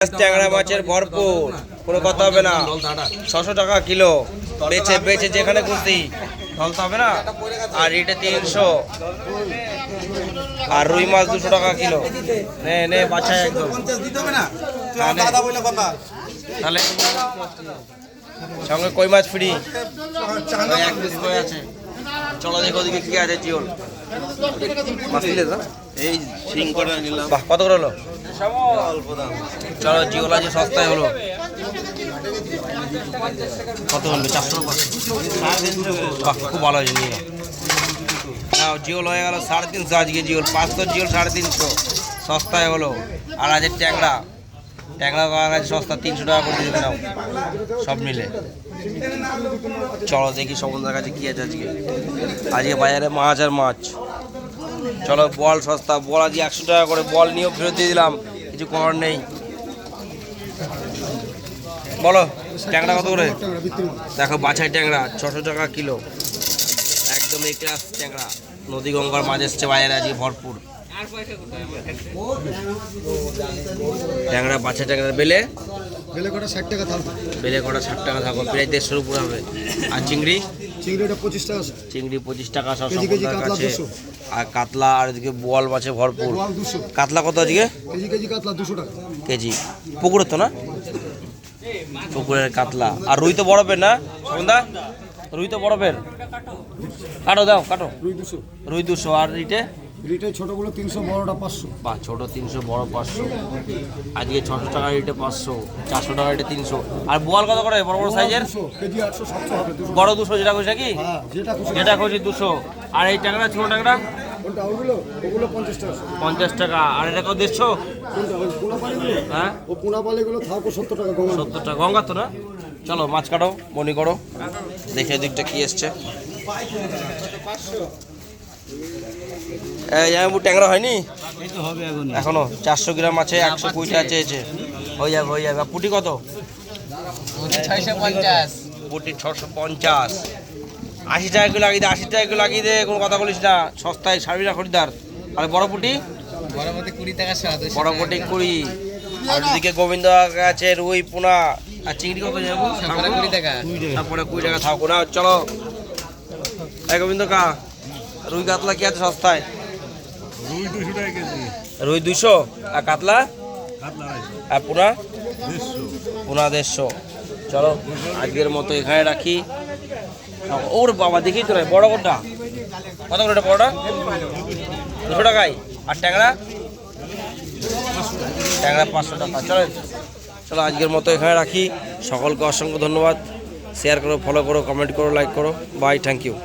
ট্যাংরা মাছের ভরপুর, কোনো কথা হবে না। 600 টাকা কিলো, বেচে বেচে যেখানে খুশি ঢলতে হবে না। আর এটা 300, আর রুই মাছ 200 টাকা কিলো। নে নে বাছাই একদম। তাহলে সঙ্গে কই মাছ ফ্রি, এক পিস কই আছে। চলো দেখো ওদিকে কি আছে। জিওল মাছ নিলে না, এই শিং করে নিলাম। বাহ, কত করে হলো? চলো জিওল আজ সস্তায় হলো। কত হলো? 400 টাকা। বাহ, খুব ভালো হয়েছে। নিয়ে নাও, জিওল হয়ে গেল 350 আজকে। জিওল 500, জিওল 350, সস্তায় হলো। আর আজের ট্যাংরা আছে সস্তা, 300 টাকা করে দিতে নাও সব মিলে। চলো দেখি সমুদ্রের কাছে কি আছে আজকে বাজারে মাছ আর মাছ। চলো, বল সস্তা, বল আজকে 100 টাকা করে। বল নিয়েও ফেরত দিয়ে দিলাম, কিছু করার নেই। বলো ট্যাংরা কত করে? দেখো বাছাই ট্যাংরা 600 টাকা কিলো, একদম এই ক্লাস ট্যাংরা। নদী গঙ্গার মাছ এসছে বাজারে আজকে ভরপুর। ট্যাংরা বাছাই ট্যাংরা বেলে কটা 60 টাকা থাকবে। বেলে কটা 60 টাকা থাকবে, প্রায় 150-এর উপর হবে। আর চিংড়িটা 25 টাকা। চিংড়ি 25 টাকা সব সমুদ্রের কাছে। আর কাতলা, আর এদিকে বোয়াল মাছে ভরপুর। কাতলা কত আজকে? কেজি কাতলা 200 টাকা কেজি। পুকুরের তো না, পুকুরের কাতলা। আর রুই তো বরফের না সন্ধ্যা, রুই তো বরফের। কাটো দাও, কাটো। রুই 200। আর রিটে ছোটগুলো 300, বড়টা 500। বা ছোট 300, বড় 500। আজকে 600 টাকা রেটে 500, 400 টাকা রেটে 300। আর বোয়াল কত করে বড় বড় সাইজের? কেজি 800, 700 হবে। বড় 200, যেটা খুশি নাকি? হ্যাঁ, যেটা খুশি 200। আর এই ট্যাংরা, ছোট ট্যাংরা কোনটা? ওগুলো 50 টাকা। 50 টাকা। আর এটা কত 150? কোনটা? ওই পোনাপালিগুলো? হ্যাঁ, ও পোনাপালিগুলো থাকো 70 টাকা। 70 টাকা। গঙ্গা তো না? চলো মাছ কাটো, বনি করো, দেখে দিকটা কি এসছে। ট্যাংরা হয়নি এখনো? 400 গ্রাম আছে, 120 টাকা চেয়েছে। হয়ে যাবে। পুটি কত? পুটি 650। 80 টাকা কিলো লাগিয়ে দে, 80 টাকা কিলো লাগিয়ে দে। কোনো কথা বলিস না, সস্তায় ছাড়বি না খরিদ্দার। আর বড় পুটি? বড় পুটি 20 টাকা। বড় পুটি 20। আর ওদিকে গোবিন্দ আছে, রুই, পোনা। আর চিংড়ি কত যাবো? 20 টাকা। তারপরে 20 টাকা থাকবো না। চলো গোবিন্দ কা, রুই কাতলা কি আছে সস্তায়? রুই 200। আর কাতলা? আর পোনা? পোনা 150। চলো আজকের মতো এখানে রাখি। ওর বাবা, দেখি তো বড় কোনটা কত করে? বড়টা 200 টাকায়। আর ট্যাংরা 500 টাকা। চলো আজকের মতো এখানে রাখি। সকলকে অসংখ্য ধন্যবাদ। শেয়ার করো, ফলো করো, কমেন্ট করো, লাইক করো। Bye, thank you.